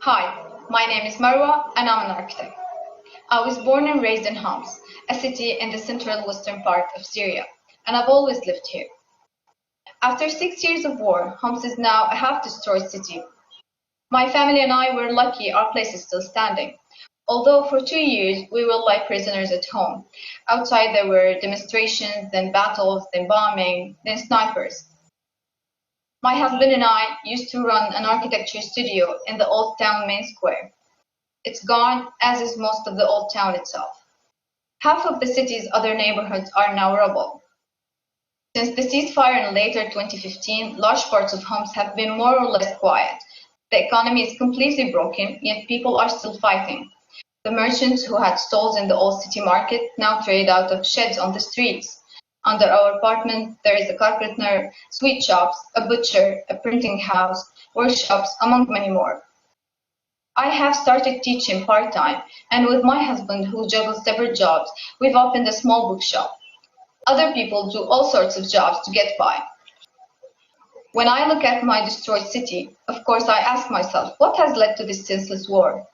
Hi, my name is Marwa and I'm an architect. I was born and raised in Homs, a city in the central western part of Syria, and I've always lived here. After 6 years of war, Homs is now a half-destroyed city. My family and I were lucky our place is still standing. Although for 2 years we were like prisoners at home. Outside there were demonstrations, then battles, then bombing, then snipers. My husband and I used to run an architecture studio in the old town main square. It's gone, as is most of the old town itself. Half of the city's other neighborhoods are now rubble. Since the ceasefire in later 2015, large parts of Homs have been more or less quiet. The economy is completely broken, yet people are still fighting. The merchants who had stalls in the old city market now trade out of sheds on the streets. Under our apartment, there is a carpenter, sweet shops, a butcher, a printing house, workshops, among many more. I have started teaching part-time, and with my husband, who juggles several jobs, we've opened a small bookshop. Other people do all sorts of jobs to get by. When I look at my destroyed city, of course I ask myself, what has led to this senseless war?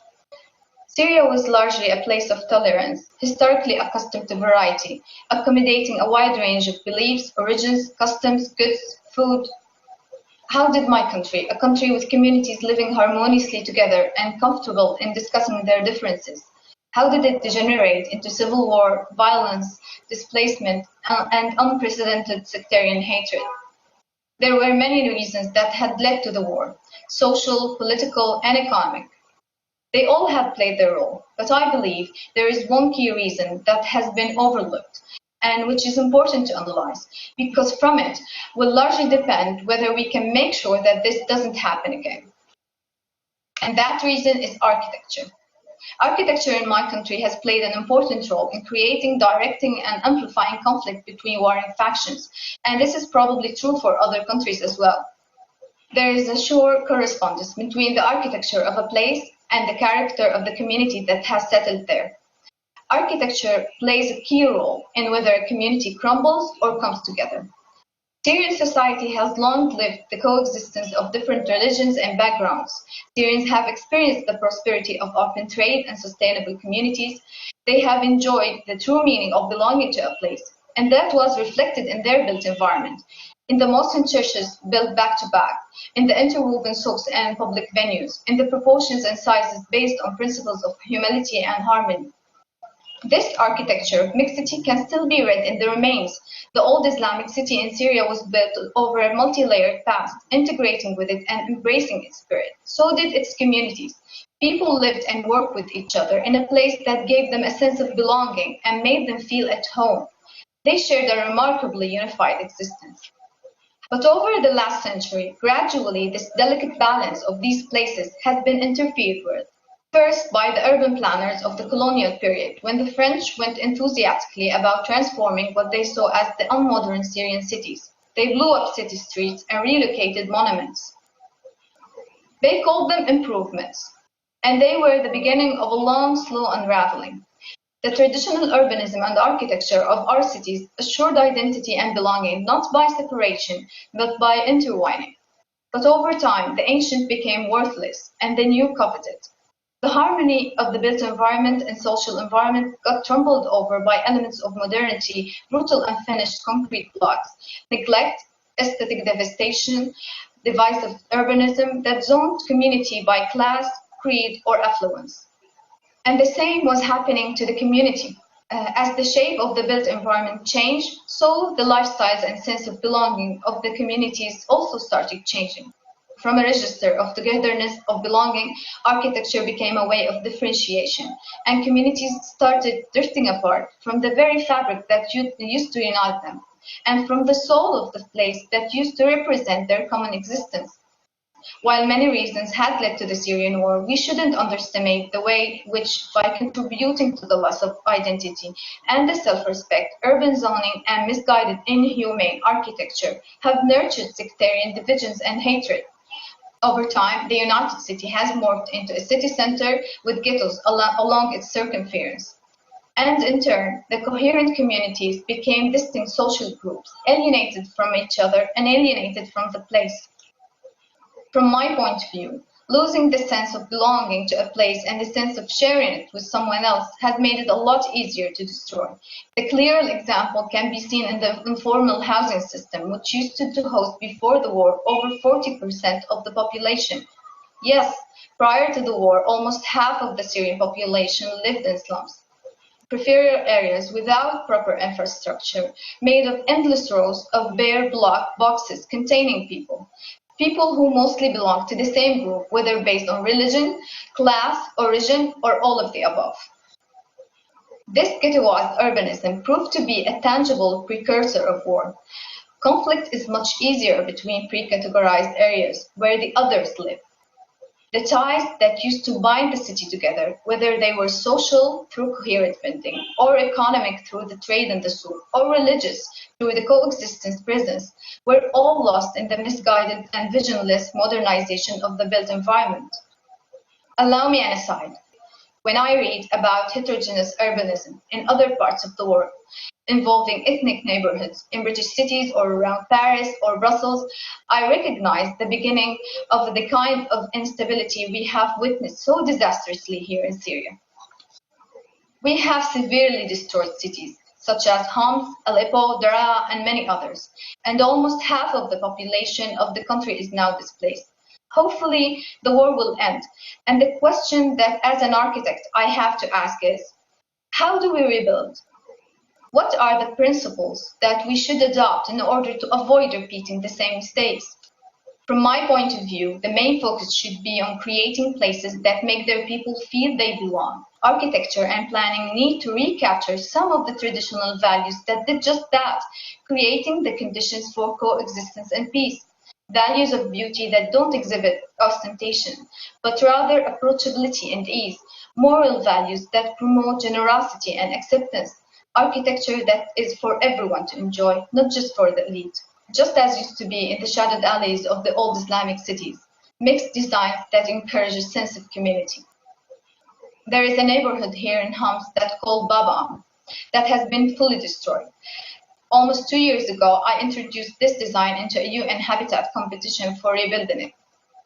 Syria was largely a place of tolerance, historically accustomed to variety, accommodating a wide range of beliefs, origins, customs, goods, food. How did my country, a country with communities living harmoniously together and comfortable in discussing their differences, how did it degenerate into civil war, violence, displacement, and unprecedented sectarian hatred? There were many reasons that had led to the war, social, political, and economic. They all had played their role, but I believe there is one key reason that has been overlooked and which is important to analyze, because from it will largely depend whether we can make sure that this doesn't happen again. And that reason is architecture. Architecture in my country has played an important role in creating, directing, and amplifying conflict between warring factions, and this is probably true for other countries as well. There is a sure correspondence between the architecture of a place and the character of the community that has settled there. Architecture plays a key role in whether a community crumbles or comes together. Syrian society has long lived the coexistence of different religions and backgrounds. Syrians have experienced the prosperity of open trade and sustainable communities. They have enjoyed the true meaning of belonging to a place, and that was reflected in their built environment. In the mosques and churches built back to back, in the interwoven souks and public venues, in the proportions and sizes based on principles of humility and harmony. This architecture of mixity can still be read in the remains. The old Islamic city in Syria was built over a multi-layered past, integrating with it and embracing its spirit. So did its communities. People lived and worked with each other in a place that gave them a sense of belonging and made them feel at home. They shared a remarkably unified existence. But over the last century, gradually this delicate balance of these places has been interfered with. First, by the urban planners of the colonial period, when the French went enthusiastically about transforming what they saw as the unmodern Syrian cities. They blew up city streets and relocated monuments. They called them improvements, and they were the beginning of a long, slow unraveling. The traditional urbanism and architecture of our cities assured identity and belonging not by separation, but by intertwining. But over time, the ancient became worthless, and the new coveted. The harmony of the built environment and social environment got trampled over by elements of modernity, brutal unfinished concrete blocks, neglect, aesthetic devastation, divisive urbanism that zoned community by class, creed, or affluence. And the same was happening to the community. As the shape of the built environment changed, so the lifestyles and sense of belonging of the communities also started changing. From a register of togetherness, of belonging, architecture became a way of differentiation, and communities started drifting apart from the very fabric that used to unite them, and from the soul of the place that used to represent their common existence. While many reasons had led to the Syrian war, we shouldn't underestimate the way which, by contributing to the loss of identity and the self-respect, urban zoning and misguided, inhumane architecture have nurtured sectarian divisions and hatred. Over time, the United City has morphed into a city center with ghettos along its circumference. And in turn, the coherent communities became distinct social groups, alienated from each other and alienated from the place. From my point of view, Losing the sense of belonging to a place and the sense of sharing it with someone else has made it a lot easier to destroy. The clear example can be seen in the informal housing system, which used to host before the war over 40% of the population. Yes, prior to the war, almost half of the Syrian population lived in slums, peripheral areas without proper infrastructure, made of endless rows of bare block boxes containing people. People who mostly belong to the same group, whether based on religion, class, origin, or all of the above. This ghettoized urbanism proved to be a tangible precursor of war. Conflict is much easier between pre-categorized areas where the others live. The ties that used to bind the city together, whether they were social through coherent bonding, or economic through the trade in the souk, or religious through the coexistence presence, were all lost in the misguided and visionless modernization of the built environment. Allow me an aside. When I read about heterogeneous urbanism in other parts of the world, involving ethnic neighborhoods in British cities or around Paris or Brussels, I recognize the beginning of the kind of instability we have witnessed so disastrously here in Syria. We have severely destroyed cities, such as Homs, Aleppo, Daraa, and many others, and almost half of the population of the country is now displaced. Hopefully, the war will end, and the question that as an architect I have to ask is, how do we rebuild? What are the principles that we should adopt in order to avoid repeating the same mistakes? From my point of view, the main focus should be on creating places that make their people feel they belong. Architecture and planning need to recapture some of the traditional values that did just that, creating the conditions for coexistence and peace. Values of beauty that don't exhibit ostentation, but rather approachability and ease. Moral values that promote generosity and acceptance. Architecture that is for everyone to enjoy, not just for the elite. Just as used to be in the shadowed alleys of the old Islamic cities. Mixed designs that encourage a sense of community. There is a neighborhood here in Homs that's called Baba that has been fully destroyed. Almost 2 years ago, I introduced this design into a UN Habitat competition for rebuilding it.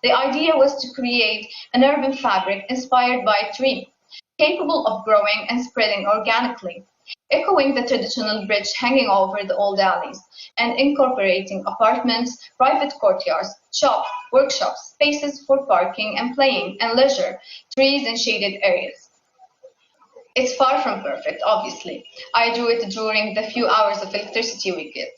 The idea was to create an urban fabric inspired by a tree, capable of growing and spreading organically, echoing the traditional bridge hanging over the old alleys, and incorporating apartments, private courtyards, shops, workshops, spaces for parking and playing and leisure, trees and shaded areas. It's far from perfect, obviously. I drew it during the few hours of electricity we get,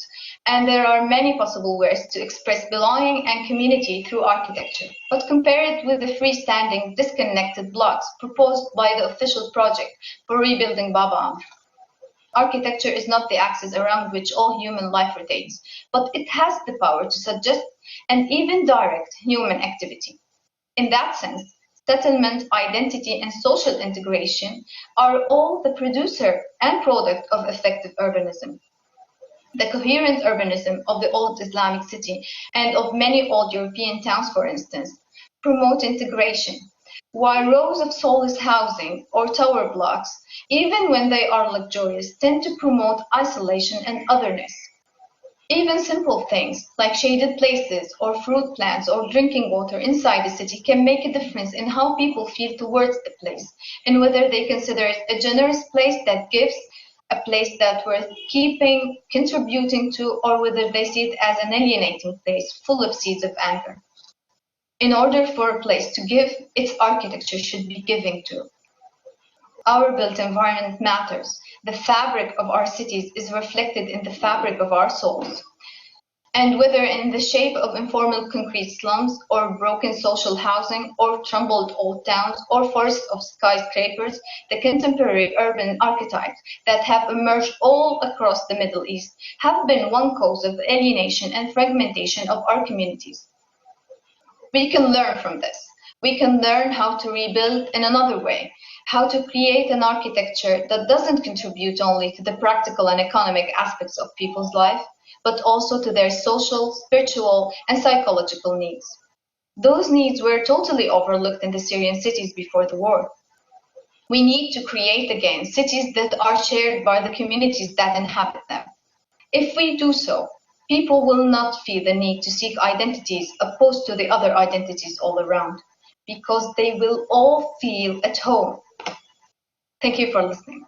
and there are many possible ways to express belonging and community through architecture. But compare it with the freestanding, disconnected blocks proposed by the official project for rebuilding Baba. Architecture is not the axis around which all human life rotates, but it has the power to suggest and even direct human activity. In that sense, settlement, identity, and social integration are all the producer and product of effective urbanism. The coherent urbanism of the old Islamic city and of many old European towns, for instance, promote integration, while rows of soulless housing or tower blocks, even when they are luxurious, tend to promote isolation and otherness. Even simple things like shaded places or fruit plants or drinking water inside the city can make a difference in how people feel towards the place and whether they consider it a generous place that gives, a place that's worth keeping, contributing to, or whether they see it as an alienating place full of seeds of anger. In order for a place to give, its architecture should be giving to. Our built environment matters. The fabric of our cities is reflected in the fabric of our souls. And whether in the shape of informal concrete slums, or broken social housing, or tumbled old towns, or forests of skyscrapers, the contemporary urban archetypes that have emerged all across the Middle East have been one cause of alienation and fragmentation of our communities. We can learn from this. We can learn how to rebuild in another way, how to create an architecture that doesn't contribute only to the practical and economic aspects of people's life, but also to their social, spiritual, and psychological needs. Those needs were totally overlooked in the Syrian cities before the war. We need to create again cities that are shared by the communities that inhabit them. If we do so, people will not feel the need to seek identities opposed to the other identities all around. because they will all feel at home. Thank you for listening.